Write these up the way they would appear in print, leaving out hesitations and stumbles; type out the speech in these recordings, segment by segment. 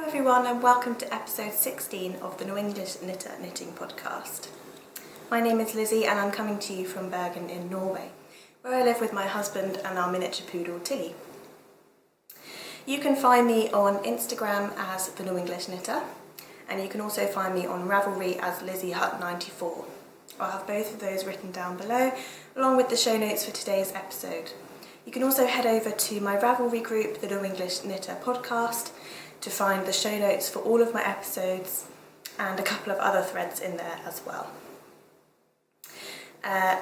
everyone and welcome to episode 16 of the Norwenglish Knitter Knitting Podcast. My name is Lizzy and I'm coming to you from Bergen in Norway, where I live with my husband and our miniature poodle Tilly. You can find me on Instagram as the Norwenglish Knitter, and you can also find me on Ravelry as LizzyHut94. I'll have both of those written down below, along with the show notes for today's episode. You can also head over to my Ravelry group, the Norwenglish Knitter Podcast, to find the show notes for all of my episodes and a couple of other threads in there as well.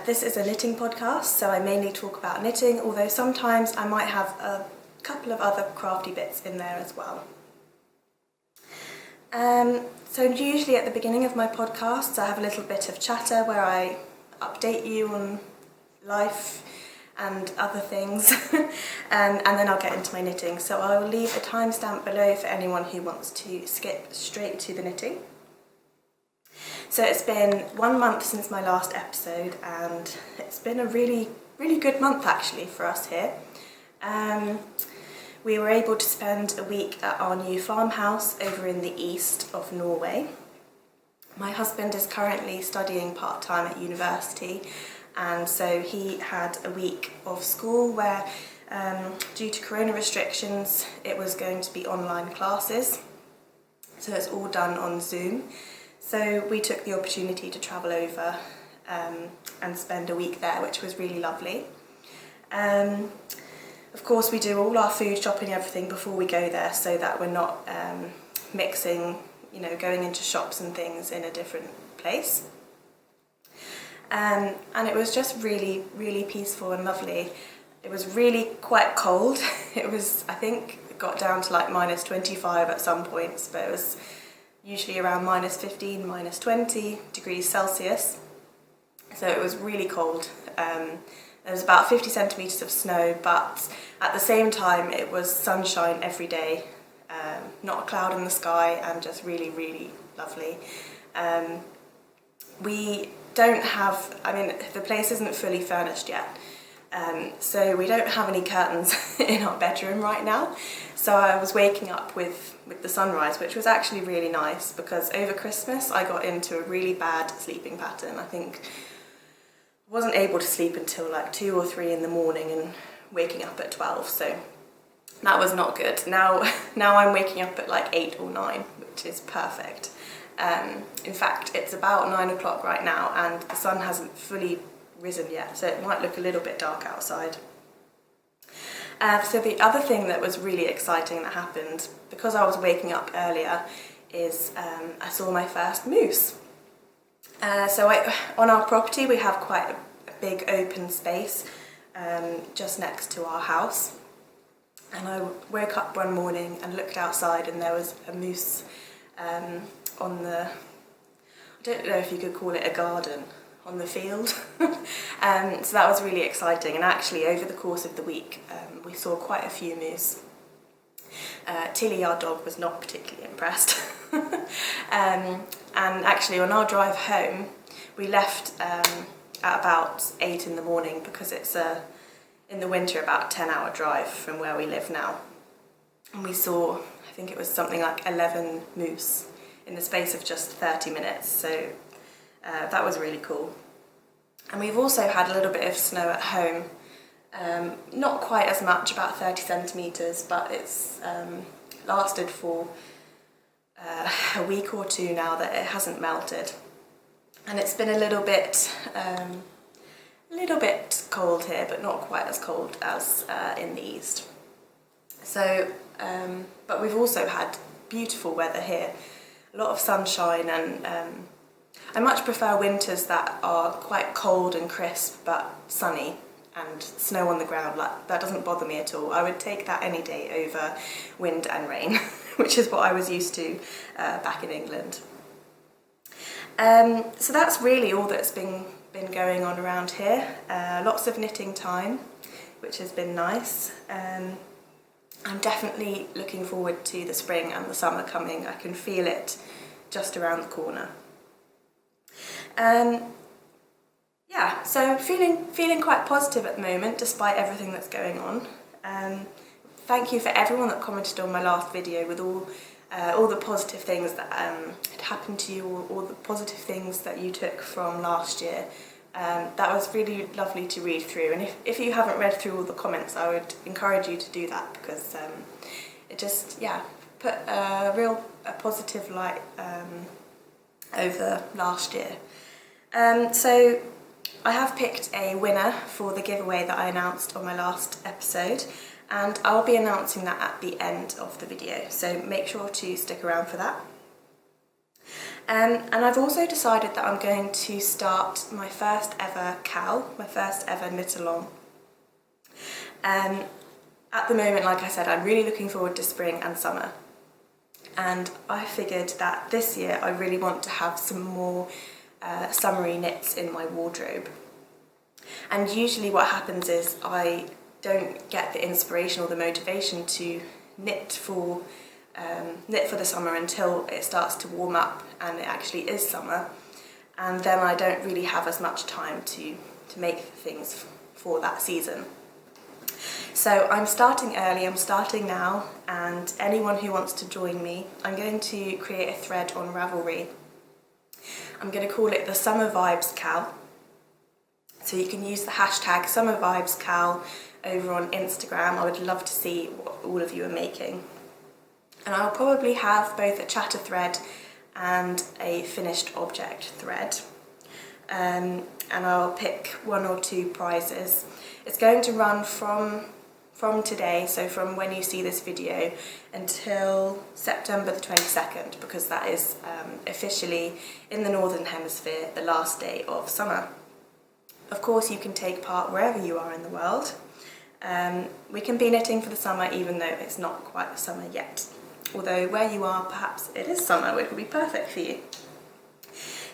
This is a knitting podcast, so I mainly talk about knitting, although sometimes I might have a couple of other crafty bits in there as well. So usually at the beginning of my podcasts I have a little bit of chatter where I update you on life and other things and then I'll get into my knitting. So I will leave a timestamp below for anyone who wants to skip straight to the knitting. So it's been 1 month since my last episode and it's been a really good month actually for us here. We were able to spend a week at our new farmhouse over in the east of Norway. My husband is currently studying part-time at university, and so he had a week of school where, due to corona restrictions, it was going to be online classes. So it's all done on Zoom. So we took the opportunity to travel over and spend a week there, which was really lovely. Of course, we do all our food shopping and everything before we go there so that we're not mixing, going into shops and things in a different place. And it was just really peaceful and lovely. It was really quite cold. It was, I think, it got down to like -25 at some points, but it was usually around -15, -20 degrees Celsius. So it was really cold. There was about 50 centimetres of snow, but at the same time it was sunshine every day, not a cloud in the sky, and just really lovely. We don't have, the place isn't fully furnished yet, so we don't have any curtains in our bedroom right now. So I was waking up with the sunrise, which was actually really nice because over Christmas I got into a really bad sleeping pattern. I think I wasn't able to sleep until like 2 or 3 in the morning and waking up at 12, so that was not good. Now I'm waking up at like 8 or 9, which is perfect. In fact, it's about 9 o'clock right now and the sun hasn't fully risen yet, so it might look a little bit dark outside. So the other thing that was really exciting that happened, because I was waking up earlier, is I saw my first moose. On our property we have quite a big open space just next to our house, and I woke up one morning and looked outside and there was a moose on the, I don't know if you could call it a garden, on the field. So that was really exciting, and actually over the course of the week we saw quite a few moose. Tilly, our dog, was not particularly impressed. And actually on our drive home we left at about 8 in the morning because it's in the winter about a 10-hour drive from where we live now. And we saw, I think it was something like 11 moose in the space of just 30 minutes, so that was really cool. And we've also had a little bit of snow at home, not quite as much, about 30 centimetres, but it's lasted for a week or 2 now that it hasn't melted. And it's been a little bit cold here, but not quite as cold as in the east. So, but we've also had beautiful weather here. A lot of sunshine, and I much prefer winters that are quite cold and crisp but sunny and snow on the ground. Like, that doesn't bother me at all. I would take that any day over wind and rain, which is what I was used to back in England. So that's really all that's been going on around here. Lots of knitting time, which has been nice. I'm definitely looking forward to the spring and the summer coming. I can feel it just around the corner. Yeah, so feeling quite positive at the moment despite everything that's going on. Thank you for everyone that commented on my last video with all all the positive things that had happened to you, or all the positive things that you took from last year. That was really lovely to read through, and if you haven't read through all the comments, I would encourage you to do that, because it just, yeah, put a positive light over last year. So I have picked a winner for the giveaway that I announced on my last episode, and I'll be announcing that at the end of the video, so make sure to stick around for that. And I've also decided that I'm going to start my first ever cowl, my first ever knit-along. At the moment, like I said, I'm really looking forward to spring and summer, and I figured that this year I really want to have some more summery knits in my wardrobe. And usually what happens is I don't get the inspiration or the motivation to knit for the summer until it starts to warm up and it actually is summer, and then I don't really have as much time to make things for that season. So I'm starting early, I'm starting now, and anyone who wants to join me, I'm going to create a thread on Ravelry. I'm going to call it the Summer Vibes Cowl. So you can use the hashtag Summer Vibes Cowl over on Instagram. I would love to see what all of you are making. And I'll probably have both a chatter thread and a finished object thread. And I'll pick 1 or 2 prizes. It's going to run from today, so from when you see this video, until September the 22nd, because that is officially, in the Northern Hemisphere, the last day of summer. Of course, you can take part wherever you are in the world. We can be knitting for the summer even though it's not quite the summer yet. Although where you are, perhaps it is summer, which would be perfect for you.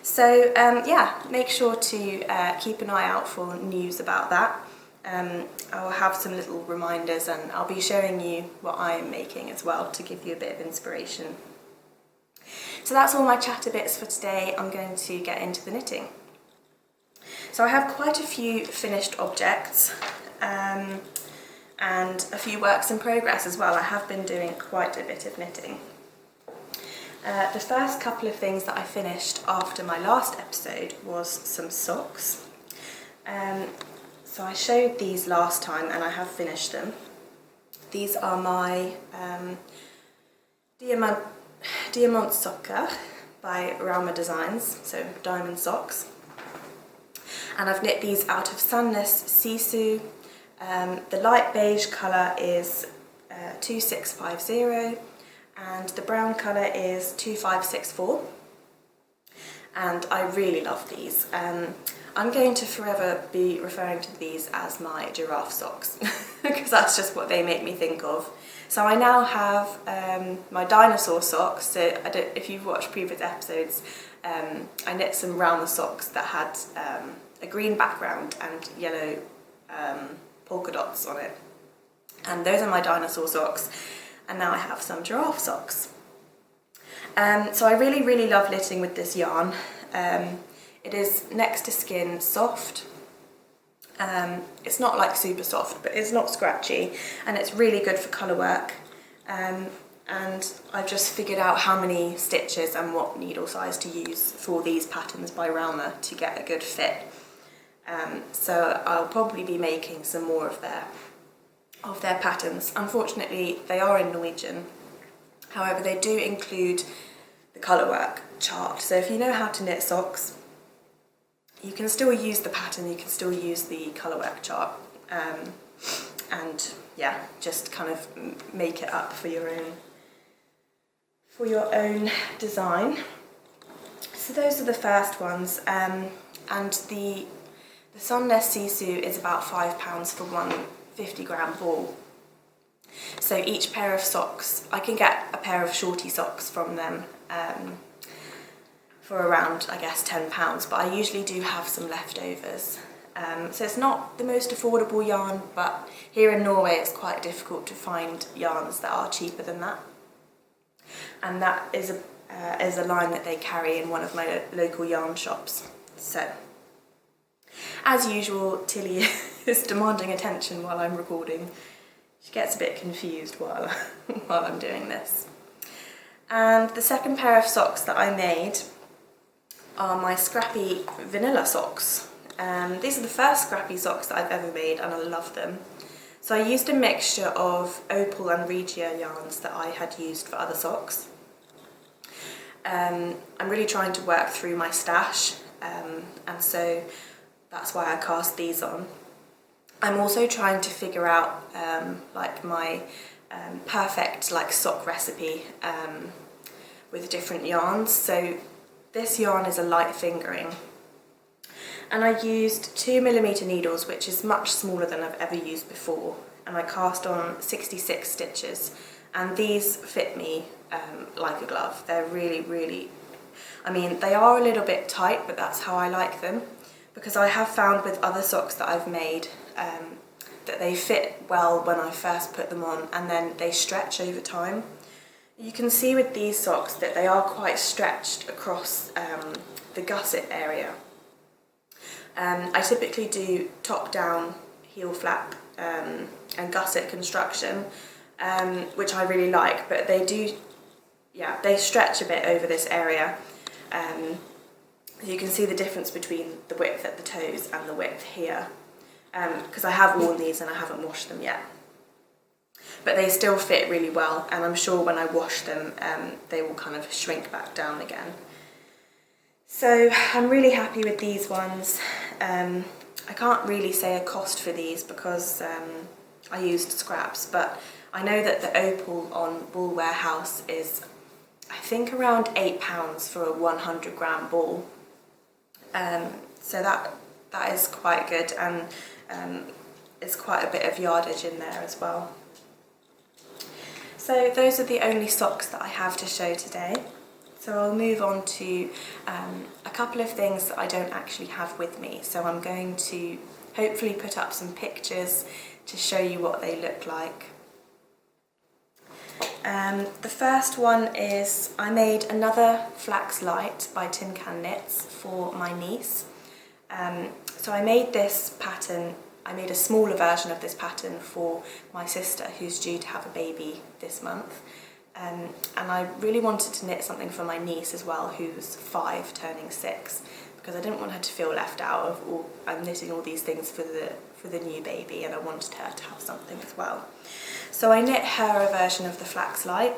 So yeah, make sure to keep an eye out for news about that. I'll have some little reminders, and I'll be showing you what I am making as well to give you a bit of inspiration. So that's all my chatter bits for today. I'm going to get into the knitting. So I have quite a few finished objects and a few works in progress as well. I have been doing quite a bit of knitting. The first couple of things that I finished after my last episode was some socks. So I showed these last time and I have finished them. These are my Diamontsokker by Rauma Designs, so diamond socks. And I've knit these out of Sandnes Sisu. The light beige colour is 2650 and the brown colour is 2564. And I really love these. I'm going to forever be referring to these as my giraffe socks because that's just what they make me think of. So I now have my dinosaur socks. So if you've watched previous episodes, I knit some Rauma socks that had a green background and yellow polka dots on it. And those are my dinosaur socks. And now I have some giraffe socks. So I really love knitting with this yarn. It is next to skin soft. It's not like super soft, but it's not scratchy, and it's really good for colour work. And I've just figured out how many stitches and what needle size to use for these patterns by Rauma to get a good fit. So I'll probably be making some more of their patterns. Unfortunately, they are in Norwegian. However, they do include the colour work chart. So if you know how to knit socks, you can still use the pattern, you can still use the colour work chart, and yeah, just kind of make it up for your own design. So those are the first ones, and the Sandnes Sisu is about £5 for one 50-gram ball. So each pair of socks, I can get a pair of shorty socks from them for around, I guess, £10, but I usually do have some leftovers. So it's not the most affordable yarn, but here in Norway it's quite difficult to find yarns that are cheaper than that. And that is a line that they carry in one of my local yarn shops. So, as usual, Tilly is demanding attention while I'm recording. She gets a bit confused while I'm doing this. And the second pair of socks that I made are my Scrappy Vanilla socks. These are the first Scrappy socks that I've ever made, and I love them. So I used a mixture of opal and regia yarns that I had used for other socks. I'm really trying to work through my stash, and so that's why I cast these on. I'm also trying to figure out like my perfect like sock recipe with different yarns. So this yarn is a light fingering, and I used 2mm needles, which is much smaller than I've ever used before, and I cast on 66 stitches, and these fit me like a glove. They're really, I mean, they are a little bit tight, but that's how I like them, because I have found with other socks that I've made that they fit well when I first put them on, and then they stretch over time. You can see with these socks that they are quite stretched across the gusset area. I typically do top-down heel flap and gusset construction, which I really like, but they do, yeah, they stretch a bit over this area. You can see the difference between the width at the toes and the width here, because I have worn these and I haven't washed them yet. But they still fit really well, and I'm sure when I wash them they will kind of shrink back down again. So I'm really happy with these ones. I can't really say a cost for these because I used scraps, but I know that the opal on Ball Warehouse is, I think, around £8 for a 100g ball. So that is quite good, and it's quite a bit of yardage in there as well. So those are the only socks that I have to show today. So I'll move on to a couple of things that I don't actually have with me. So I'm going to hopefully put up some pictures to show you what they look like. The first one is I made another Flax Light by Tincanknits for my niece. So I made this pattern. I made a smaller version of this pattern for my sister, who's due to have a baby this month, and I really wanted to knit something for my niece as well, who's 5 turning 6, because I didn't want her to feel left out of all. I'm knitting all these things for the new baby, and I wanted her to have something as well. So I knit her a version of the Flax Light.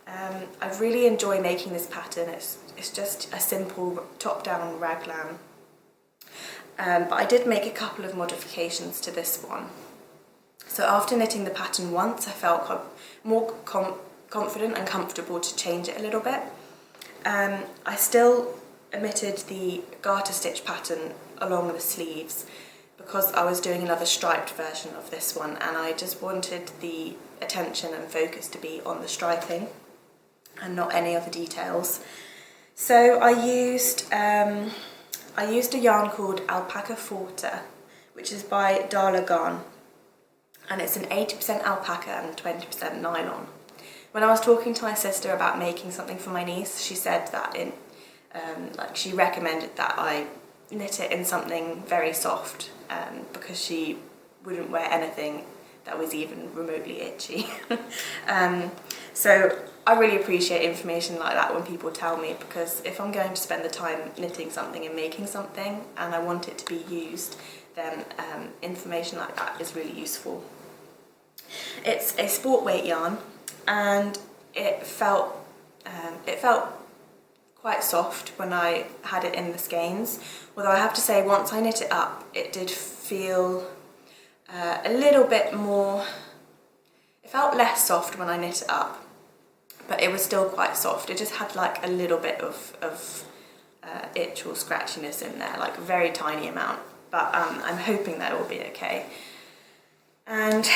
I really enjoy making this pattern. It's just a simple top-down raglan. But I did make a couple of modifications to this one. So after knitting the pattern once, I felt more confident and comfortable to change it a little bit. I still omitted the garter stitch pattern along the sleeves because I was doing another striped version of this one, and I just wanted the attention and focus to be on the striping and not any other details. So I used a yarn called Alpakka Forte, which is by Dahlia, and it's an 80% alpaca and 20% nylon. When I was talking to my sister about making something for my niece, she said that she recommended that I knit it in something very soft, because she wouldn't wear anything that was even remotely itchy. So I really appreciate information like that when people tell me, because if I'm going to spend the time knitting something and making something and I want it to be used, then information like that is really useful. It's a sport weight yarn, and it felt quite soft when I had it in the skeins, although I have to say once I knit it up it did feel a little bit more, it felt less soft when I knit it up, but it was still quite soft. It just had like a little bit of itch or scratchiness in there, like a very tiny amount, but I'm hoping that it will be okay. And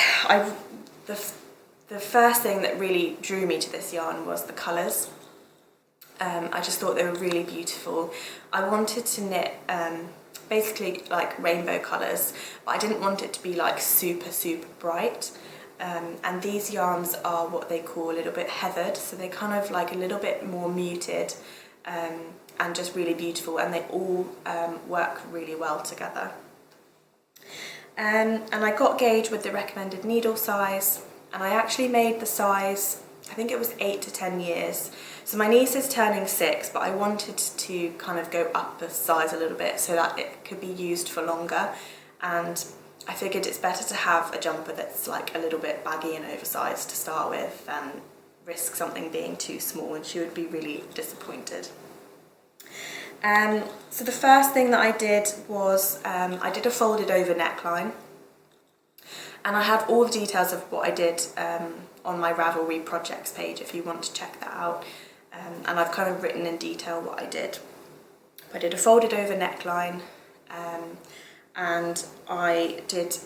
the first thing that really drew me to this yarn was the colours. I just thought they were really beautiful. I wanted to knit basically like rainbow colours, but I didn't want it to be like super bright. And these yarns are what they call a little bit heathered, so they're kind of like a little bit more muted, and just really beautiful, and they all work really well together. And I got gauge with the recommended needle size, and I actually made the size I think it was 8 to 10 years. So my niece is turning 6, but I wanted to kind of go up the size a little bit so that it could be used for longer, and I figured it's better to have a jumper that's like a little bit baggy and oversized to start with than risk something being too small, and she would be really disappointed. So the first thing that I did was I did a folded over neckline, and I have all the details of what I did on my Ravelry projects page if you want to check that out, and I've kind of written in detail what I did. I did a folded over neckline, and I did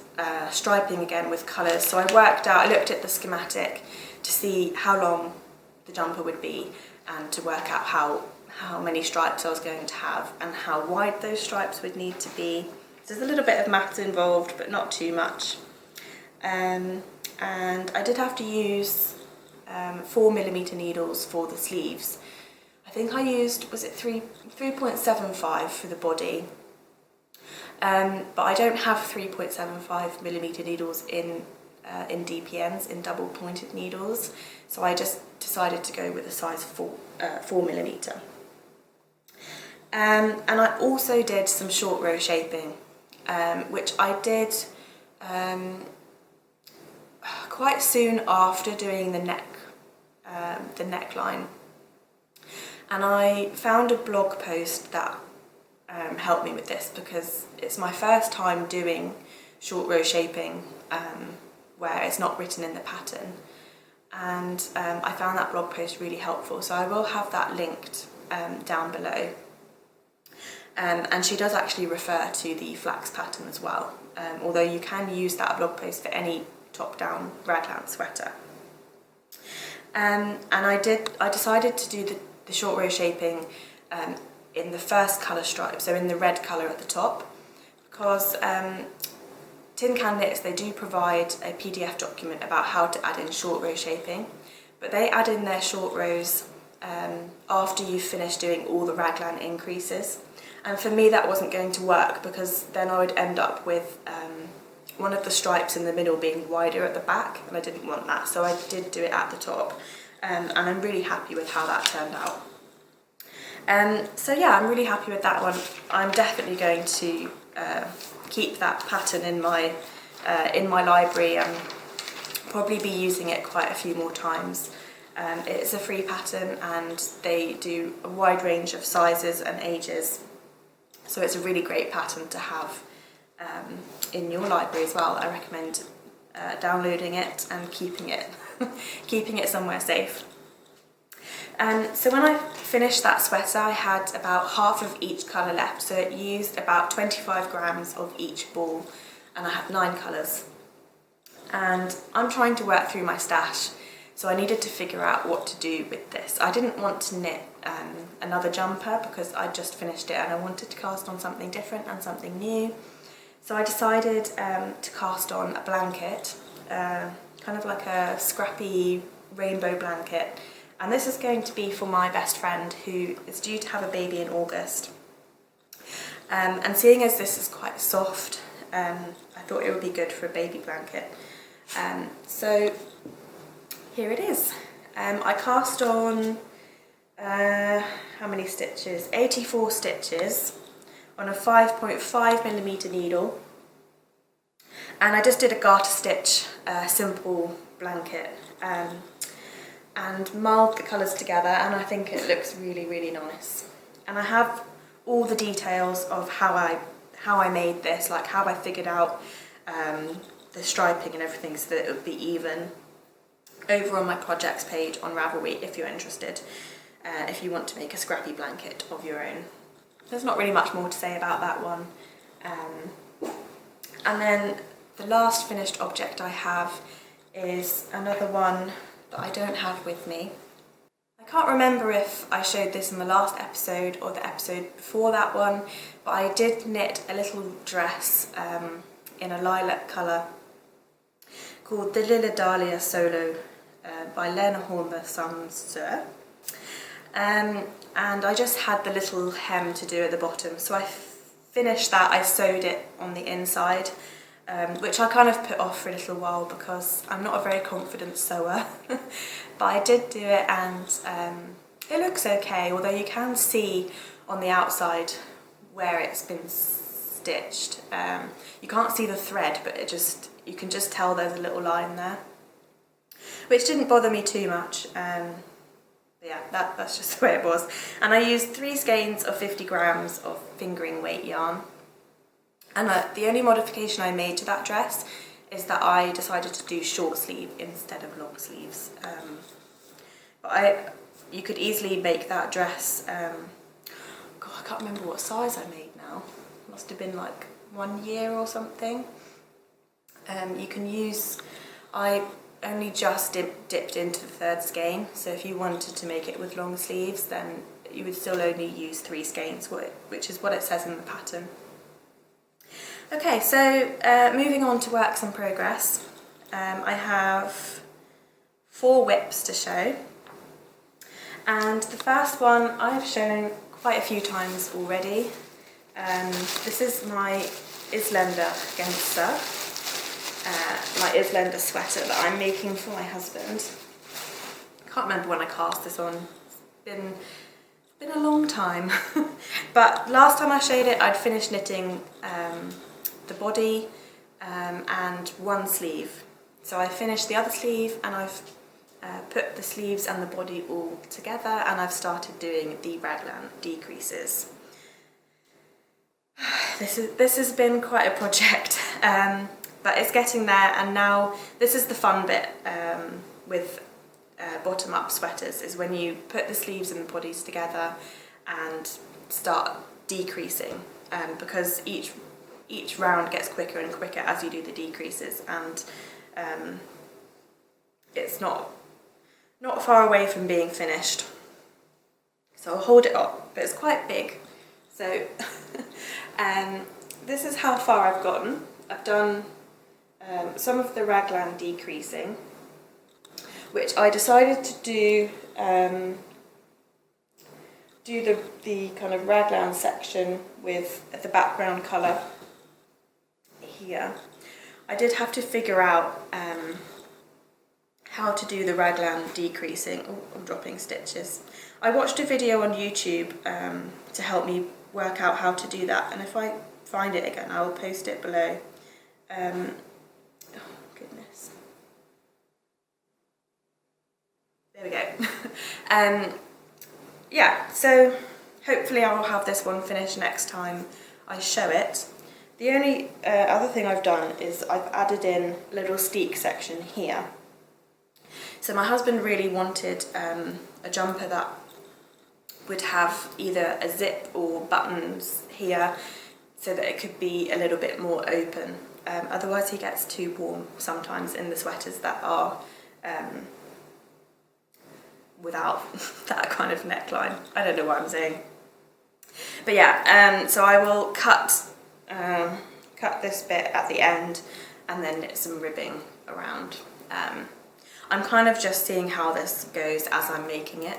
striping again with colours. So I looked at the schematic to see how long the jumper would be and to work out how many stripes I was going to have and how wide those stripes would need to be. So there's a little bit of maths involved, but not too much. And I did have to use 4mm needles for the sleeves. I think I used, was it 3.75 for the body, but I don't have 3.75mm needles in DPNs, in double pointed needles, so I just decided to go with a size 4mm. And I also did some short row shaping, which I did quite soon after doing the neckline, and I found a blog post that helped me with this because it's my first time doing short row shaping where it's not written in the pattern, and I found that blog post really helpful, so I will have that linked down below. And she does actually refer to the flax pattern as well, although you can use that blog post for any top-down raglan sweater. And I decided to do the short row shaping in the first colour stripe, so in the red colour at the top, because Tincanknits, they do provide a PDF document about how to add in short row shaping, but they add in their short rows after you've finished doing all the raglan increases. And for me that wasn't going to work because then I would end up with one of the stripes in the middle being wider at the back, and I didn't want that, so I did do it at the top, and I'm really happy with how that turned out. So yeah, I'm really happy with that one. I'm definitely going to keep that pattern in my library and probably be using it quite a few more times. It's a free pattern and they do a wide range of sizes and ages, so it's a really great pattern to have in your library as well. I recommend downloading it and keeping it somewhere safe. So when I finished that sweater, I had about half of each colour left, so it used about 25 grams of each ball, and I had 9 colours. And I'm trying to work through my stash, so I needed to figure out what to do with this. I didn't want to knit another jumper because I just finished it and I wanted to cast on something different and something new. So I decided to cast on a blanket, kind of like a scrappy rainbow blanket. And this is going to be for my best friend who is due to have a baby in August. And seeing as this is quite soft, I thought it would be good for a baby blanket. So here it is. I cast on, how many stitches? 84 stitches on a 5.5mm needle. And I just did a garter stitch, simple blanket. And mulled the colours together, and I think it looks really, really nice. And I have all the details of how I made this, like how I figured out the striping and everything so that it would be even, over on my projects page on Ravelry if you're interested, if you want to make a scrappy blanket of your own. There's not really much more to say about that one. And then the last finished object I have is another one that I don't have with me. I can't remember if I showed this in the last episode or the episode before that one, but I did knit a little dress in a lilac colour called the Lille Dahlia Solo by Lene Holme Samsøe. And I just had the little hem to do at the bottom, so I finished that. I sewed it on the inside which I kind of put off for a little while because I'm not a very confident sewer. But I did do it, and it looks okay, although you can see on the outside where it's been stitched. You can't see the thread, but you can just tell there's a little line there, which didn't bother me too much. But yeah, that's just the way it was. And I used 3 skeins of 50 grams of fingering weight yarn. And the only modification I made to that dress is that I decided to do short sleeve instead of long sleeves. But you could easily make that dress, God, I can't remember what size I made now. It must have been like 1 year or something. You can use, I only just dipped into the 3rd skein, so if you wanted to make it with long sleeves, then you would still only use 3 skeins, which is what it says in the pattern. Okay, so moving on to works in progress. I have 4 whips to show, and the first one I've shown quite a few times already. This is my Islender Genser. My Islender sweater that I'm making for my husband. I can't remember when I cast this on. It's been a long time. But last time I showed it, I'd finished knitting the body and 1 sleeve. So I finished the other sleeve, and I've put the sleeves and the body all together, and I've started doing the raglan decreases. This has been quite a project. But it's getting there, and now this is the fun bit with bottom-up sweaters, is when you put the sleeves and the bodies together and start decreasing, because each round gets quicker and quicker as you do the decreases, and it's not far away from being finished. So I'll hold it up, but it's quite big. So this is how far I've gotten. I've done some of the raglan decreasing, which I decided to do the kind of raglan section with the background colour here. I did have to figure out how to do the raglan decreasing. Oh, I'm dropping stitches. I watched a video on YouTube to help me work out how to do that, and if I find it again, I will post it below. Oh goodness. There we go. Yeah, so hopefully I will have this one finished next time I show it. The only other thing I've done is I've added in a little steek section here. So my husband really wanted a jumper that would have either a zip or buttons here, so that it could be a little bit more open. Otherwise he gets too warm sometimes in the sweaters that are without that kind of neckline. I don't know what I'm saying. But yeah, so I will cut this bit at the end and then knit some ribbing around. I'm kind of just seeing how this goes as I'm making it.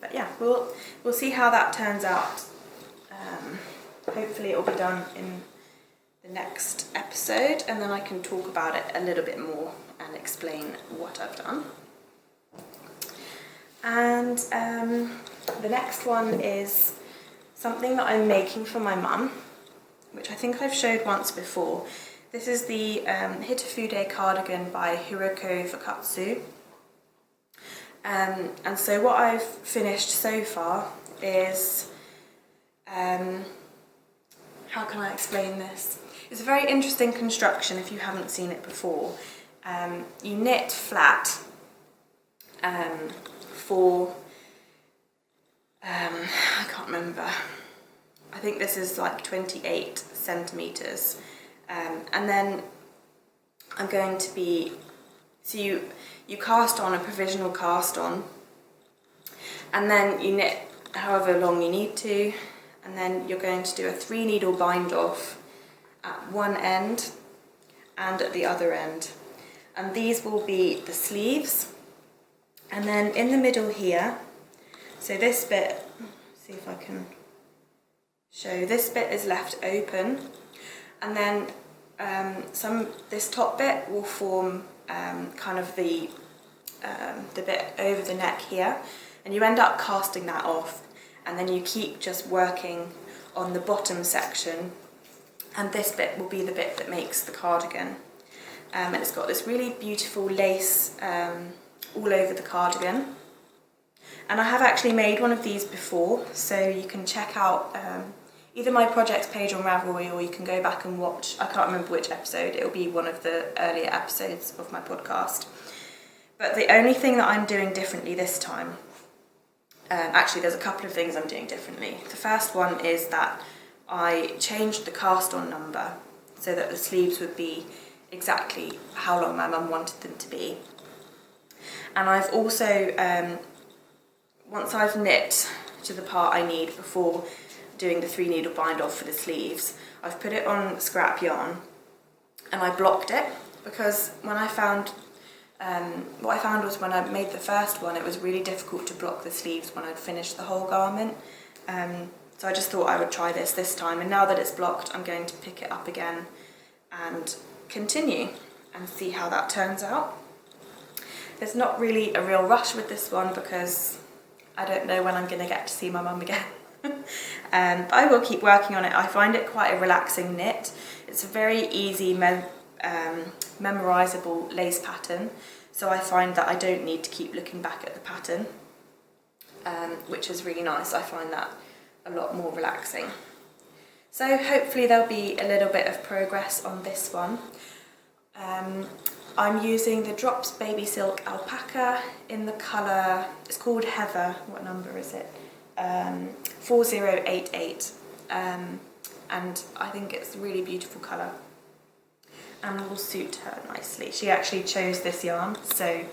But yeah, we'll see how that turns out. Hopefully it will be done in the next episode, and then I can talk about it a little bit more and explain what I've done. And the next one is something that I'm making for my mum, which I think I've showed once before. This is the Hitofude Cardigan by Hiroko Fukatsu. And so what I've finished so far is, how can I explain this? It's a very interesting construction if you haven't seen it before. You knit flat for, I can't remember, I think this is like 28 centimetres. And then I'm going to be, so you cast on a provisional cast on, and then you knit however long you need to, and then you're going to do a 3 needle bind off at one end and at the other end, and these will be the sleeves. And then in the middle here, so this bit, see if I can show, this bit is left open, and then this top bit will form kind of the bit over the neck here, and you end up casting that off, and then you keep just working on the bottom section, and this bit will be the bit that makes the cardigan. And it's got this really beautiful lace all over the cardigan. And I have actually made one of these before, so you can check out either my projects page on Ravelry, or you can go back and watch, I can't remember which episode, it'll be one of the earlier episodes of my podcast. But the only thing that I'm doing differently this time, actually there's a couple of things I'm doing differently. The first one is that I changed the cast on number so that the sleeves would be exactly how long my mum wanted them to be. And I've also, once I've knit to the part I need before doing the 3 needle bind off for the sleeves, I've put it on scrap yarn and I blocked it, because when I found, what I found was when I made the first one, it was really difficult to block the sleeves when I'd finished the whole garment. So I just thought I would try this time, and now that it's blocked, I'm going to pick it up again and continue and see how that turns out. There's not really a real rush with this one because I don't know when I'm going to get to see my mum again. But I will keep working on it. I find it quite a relaxing knit. It's a very easy, memorisable lace pattern, so I find that I don't need to keep looking back at the pattern, which is really nice. I find that a lot more relaxing. So hopefully there'll be a little bit of progress on this one. I'm using the Drops Baby Silk Alpaca in the colour, it's called Heather, what number is it? 4088, and I think it's a really beautiful colour and will suit her nicely. She actually chose this yarn, so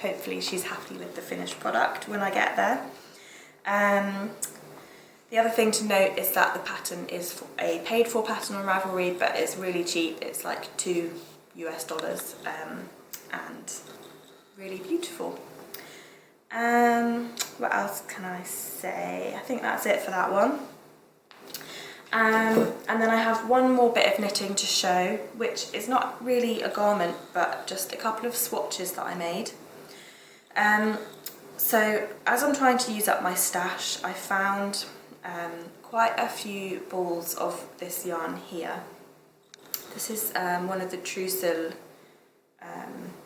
hopefully she's happy with the finished product when I get there. The other thing to note is that the pattern is a paid for pattern on Ravelry, but it's really cheap. It's like $2 US, and really beautiful. What else can I say? I think that's it for that one. And then I have one more bit of knitting to show, which is not really a garment, but just a couple of swatches that I made. So as I'm trying to use up my stash, I found quite a few balls of this yarn here. This is one of the Trusil,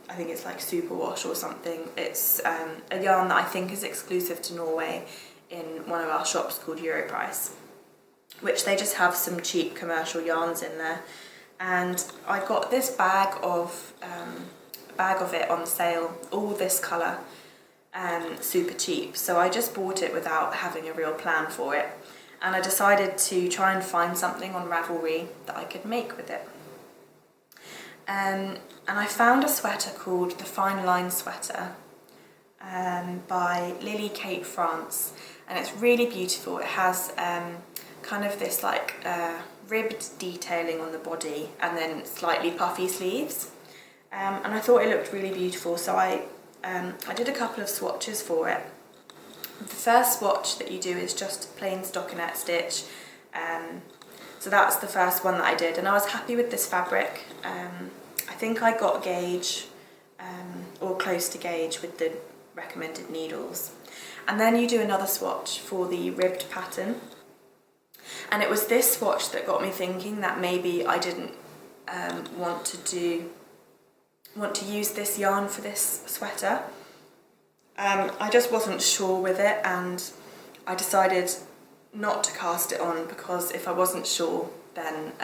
I think it's like Superwash or something. It's a yarn that I think is exclusive to Norway in one of our shops called Europrice, which they just have some cheap commercial yarns in there. And I got this bag of it on sale, all this colour, super cheap. So I just bought it without having a real plan for it. And I decided to try and find something on Ravelry that I could make with it. And I found a sweater called the Fine Line Sweater by Lille Kate France, and it's really beautiful. It has kind of this like ribbed detailing on the body and then slightly puffy sleeves, and I thought it looked really beautiful, so I did a couple of swatches for it. The first swatch that you do is just plain stockinette stitch, so that's the first one that I did, and I was happy with this fabric. I think I got gauge, or close to gauge with the recommended needles. And then you do another swatch for the ribbed pattern. And it was this swatch that got me thinking that maybe I didn't want to use this yarn for this sweater. I just wasn't sure with it, and I decided not to cast it on, because if I wasn't sure, then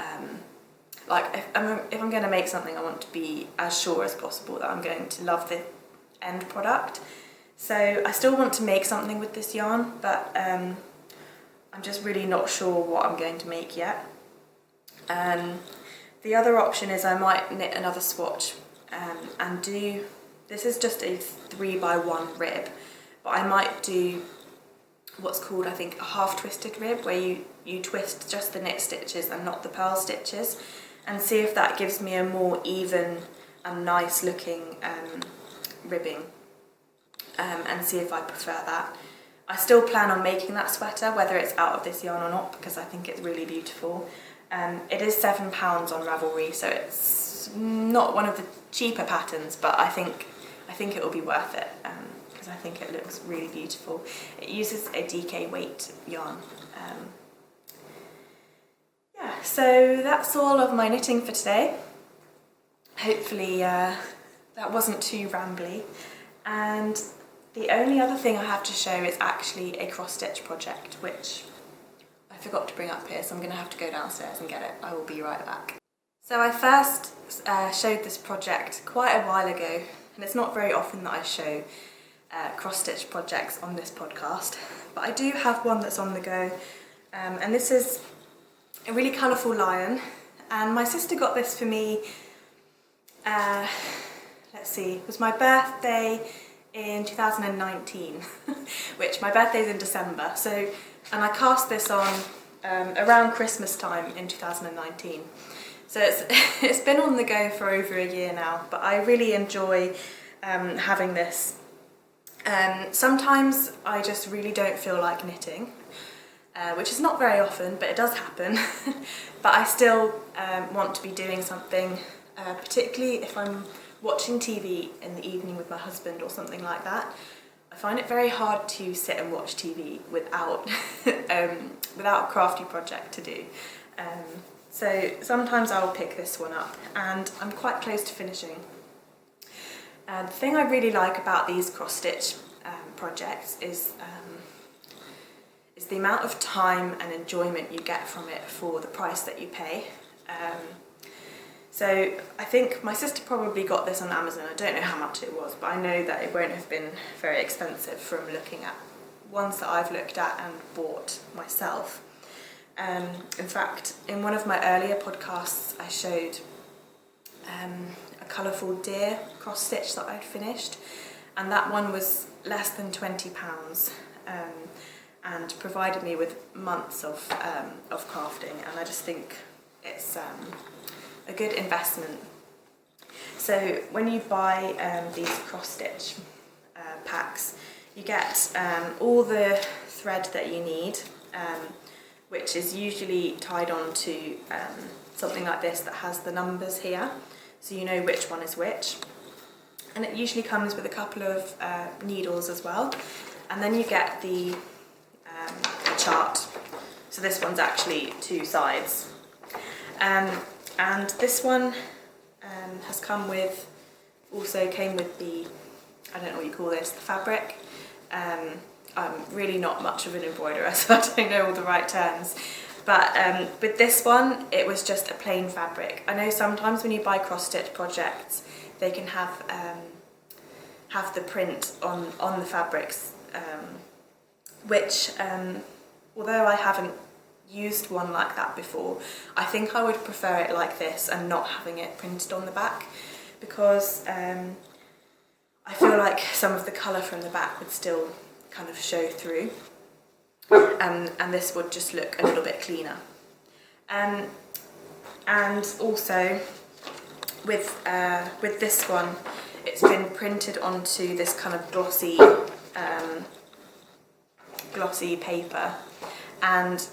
like if I'm going to make something, I want to be as sure as possible that I'm going to love the end product. So I still want to make something with this yarn, but I'm just really not sure what I'm going to make yet. The other option is I might knit another swatch and do, this is just a 3x1 rib, but I might do what's called, I think, a half twisted rib, where you twist just the knit stitches and not the purl stitches, and see if that gives me a more even and nice looking ribbing, and see if I prefer that. I still plan on making that sweater, whether it's out of this yarn or not, because I think it's really beautiful. It is £7 on Ravelry, so it's not one of the cheaper patterns, but I think it will be worth it because I think it looks really beautiful. It uses a DK weight yarn. Yeah, so that's all of my knitting for today. Hopefully that wasn't too rambly. And the only other thing I have to show is actually a cross stitch project, which I forgot to bring up here, so I'm going to have to go downstairs and get it. I will be right back. So I first showed this project quite a while ago, and it's not very often that I show cross stitch projects on this podcast, but I do have one that's on the go, and this is a really colourful lion, and my sister got this for me, let's see, it was my birthday in 2019, which my birthday's in December, so, and I cast this on around Christmas time in 2019. So it's been on the go for over a year now, but I really enjoy having this. Sometimes I just really don't feel like knitting, which is not very often, but it does happen. But I still want to be doing something, particularly if I'm watching TV in the evening with my husband or something like that. I find it very hard to sit and watch TV without without a crafty project to do. So sometimes I'll pick this one up, and I'm quite close to finishing. The thing I really like about these cross-stitch projects is the amount of time and enjoyment you get from it for the price that you pay. So I think my sister probably got this on Amazon. I don't know how much it was, but I know that it won't have been very expensive from looking at ones that I've looked at and bought myself. In fact, in one of my earlier podcasts I showed a colourful deer cross stitch that I'd finished, and that one was less than £20 and provided me with months of crafting, and I just think it's a good investment. So when you buy these cross stitch packs, you get all the thread that you need, which is usually tied on to something like this that has the numbers here, so you know which one is which. And it usually comes with a couple of needles as well, and then you get the chart. So this one's actually two sides, and this one has come with, also came with the, I don't know what you call this, the fabric. I'm really not much of an embroiderer, so I don't know all the right terms. But with this one, it was just a plain fabric. I know sometimes when you buy cross-stitch projects, they can have the print on the fabrics, which, although I haven't used one like that before, I think I would prefer it like this and not having it printed on the back, because I feel like some of the colour from the back would still kind of show through, and this would just look a little bit cleaner. And also with this one, it's been printed onto this kind of glossy paper, and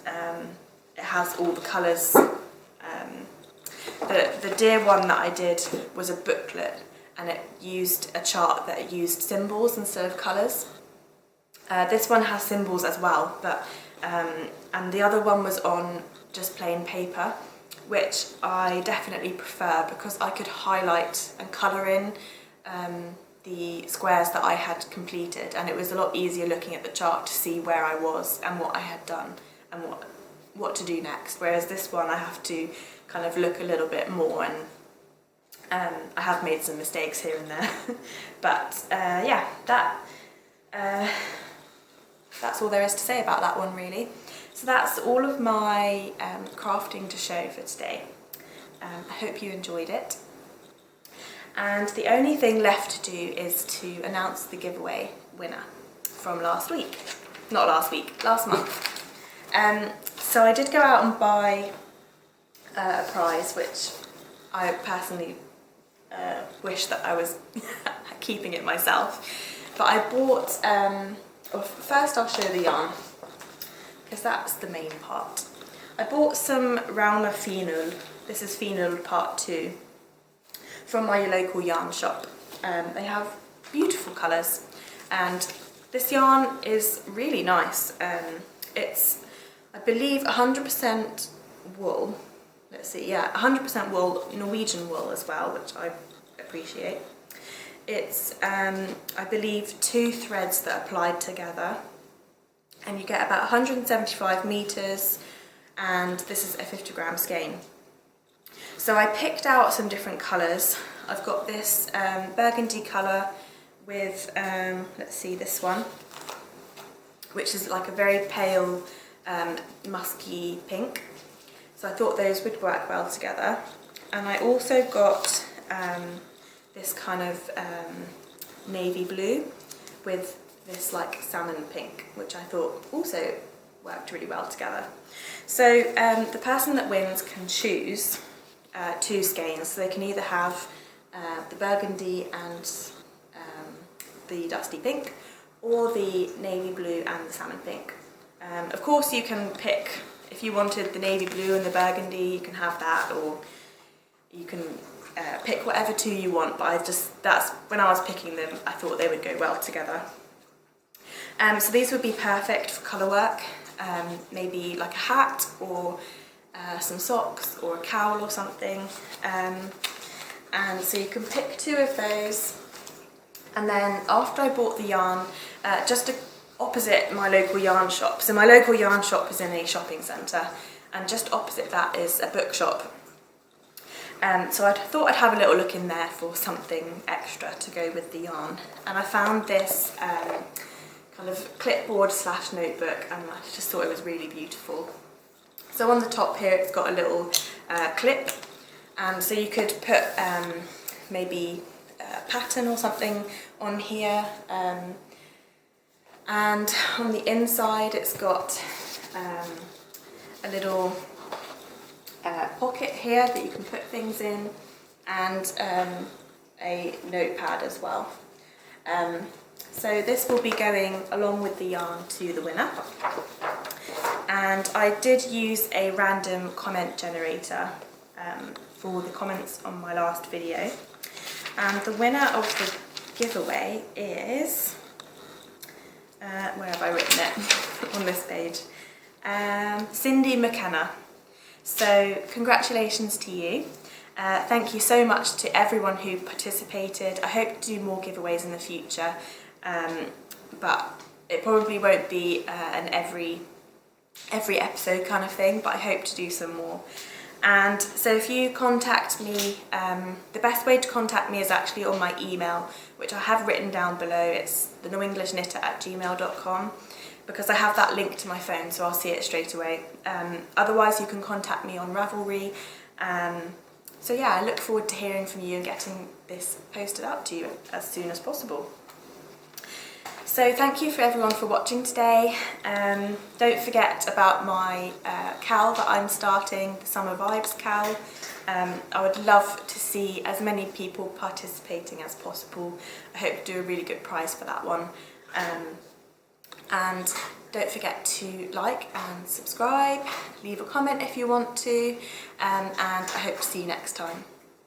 it has all the colours. The deer one that I did was a booklet, and it used a chart that used symbols instead of colours. This one has symbols as well, but and the other one was on just plain paper, which I definitely prefer because I could highlight and colour in the squares that I had completed, and it was a lot easier looking at the chart to see where I was and what I had done and what to do next. Whereas this one I have to kind of look a little bit more, and I have made some mistakes here and there. But yeah, that's all there is to say about that one, really. So that's all of my crafting to show for today. I hope you enjoyed it. And the only thing left to do is to announce the giveaway winner from last week. Not last week, last month. So I did go out and buy a prize, which I personally wish that I was keeping it myself. But I bought, first I'll show the yarn, because that's the main part. I bought some Rauma Fenul, this is Fenul part 2, from my local yarn shop. They have beautiful colours, and this yarn is really nice. It's, I believe, 100% wool. Let's see, yeah, 100% wool, Norwegian wool as well, which I appreciate. It's, I believe, 2 threads that are applied together, and you get about 175 metres, and this is a 50-gram skein. So I picked out some different colours. I've got this burgundy colour with, let's see, this one, which is like a very pale musky pink. So I thought those would work well together. And I also got this kind of navy blue with this like salmon pink, which I thought also worked really well together. So the person that wins can choose 2 skeins, so they can either have the burgundy and the dusty pink, or the navy blue and the salmon pink. Of course you can pick, if you wanted the navy blue and the burgundy, you can have that, or you can pick whatever 2 you want, but that's when I was picking them, I thought they would go well together. So these would be perfect for colour work, maybe like a hat, or some socks, or a cowl or something. And so you can pick 2 of those, and then after I bought the yarn, just opposite my local yarn shop, so my local yarn shop is in a shopping centre, and just opposite that is a bookshop. So I thought I'd have a little look in there for something extra to go with the yarn, and I found this kind of clipboard / notebook, and I just thought it was really beautiful. So on the top here it's got a little clip, and so you could put maybe a pattern or something on here, and on the inside it's got a little pocket here that you can put things in, and a notepad as well. So this will be going along with the yarn to the winner. And I did use a random comment generator for the comments on my last video. And the winner of the giveaway is, where have I written it? On this page. Cindy McKenna. So congratulations to you. Thank you so much to everyone who participated. I hope to do more giveaways in the future, but it probably won't be an every episode kind of thing, but I hope to do some more. And so if you contact me, the best way to contact me is actually on my email, which I have written down below. It's thenorwenglishniter@gmail.com, because I have that linked to my phone, so I'll see it straight away. Otherwise you can contact me on Ravelry. So yeah, I look forward to hearing from you and getting this posted up to you as soon as possible. So thank you for everyone for watching today. Don't forget about my cowl that I'm starting, the Summer Vibes cowl. I would love to see as many people participating as possible. I hope to do a really good prize for that one. And don't forget to like and subscribe, leave a comment if you want to, and I hope to see you next time.